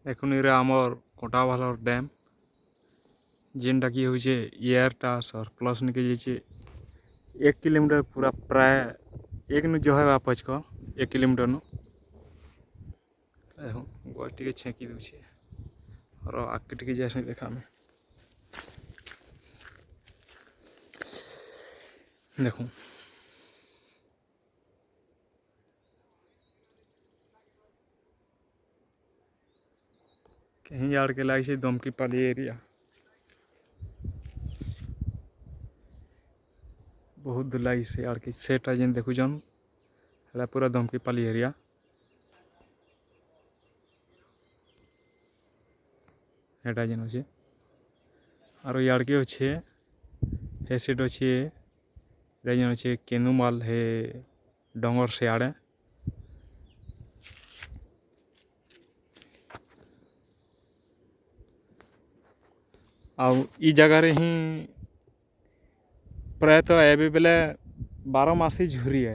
देखुन ये आमर कोटावालर डैम जेनटा कि होचे एयरटा सरप्लस निके जाइए 1 किलोमीटर पूरा प्राय एक नु जो है वापस को 1 किलोमीटर नु टे छेकी दूचे और आगे टे जैसे देखा में देखूँ कहीं जाड़ के लगे दमकी पाली एरिया बहुत दूर लगे से आड़ के सेटा जेन देखु जन पूरा दमकी पाली एरिया हेटा जेन अच्छे और यार के अच्छे हे सेट अच्छे जेन अच्छे केनुमाल हे डंगर से आड़े ई जगार ही प्रायतः एवं बेले 12 मास ही झुरी है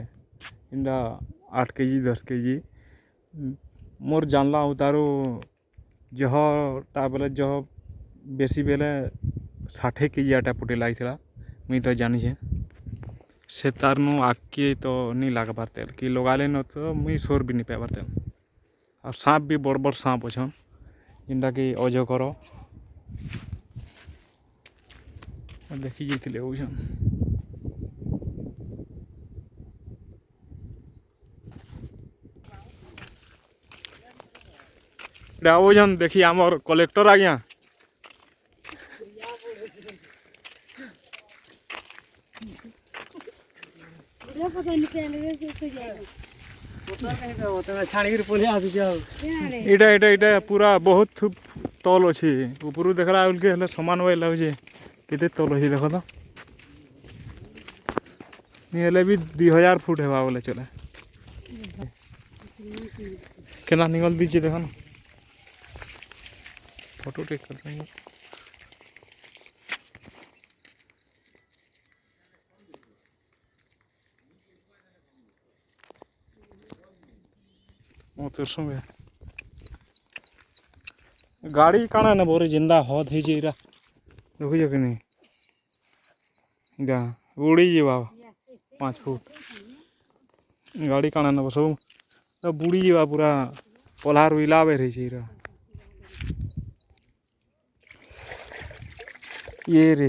इंदा 8 केजी 10 केजी मोर जानला उतारो जहटा बेले जह बेसी बेले 60 केजी आटा पुटे लगी था मुई तो जानी से तार नु आके तो नहीं लग पाते कि लगाले न तो मुई सोर भी नहीं पाए पारते और सांप भी बड़ बड़ सांप अच्छन जिनटा कि अजगर देखी जाते ओजन देखी आमर कलेक्टर आज्ञा इटा पूरा बहुत तल अच्छे ऊपर देखला बेल समान वाई लगे केते तल अच्छे देख तो नहीं भी 2000 फुट है बोले चले केना निकल दीजिए देख ना फोटो टेक कर लेंगे गाड़ी काना ना बोरे जिंदा हद है जीरा देखो कि नहीं गा उड़ी जी बाबा 5 फुट गाड़ी काना ना सब बुड़ी जीवा पूरा पल्हार हिलावे रही जीरा ये रे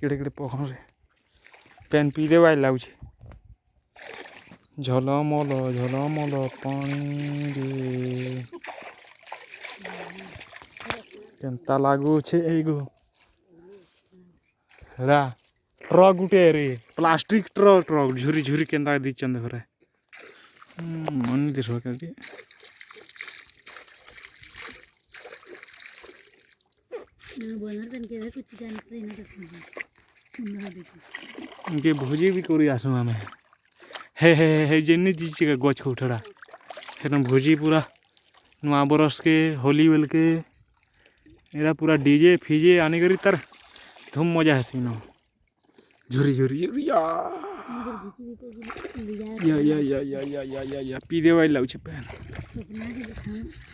केड़े केड़े पखन रे पेन पी दे वाई लाउछ झलमल पानी रे केनता लागू छे एगो रा ट्रक गुटे रे प्लास्टिक ट्रक झुरी झुरी केनता दी चंद घरे मन दिस के इनके भोजी भी करी आसू आम हे जेनी दीजिए गच को उठड़ा एकदम भोजी पूरा नुआ बरस के होली बेल के एरा पूरा डीजे फीजे आने करी तार धूम मजा है न झुरी झुरी या पी दे वाई लाउछ पेन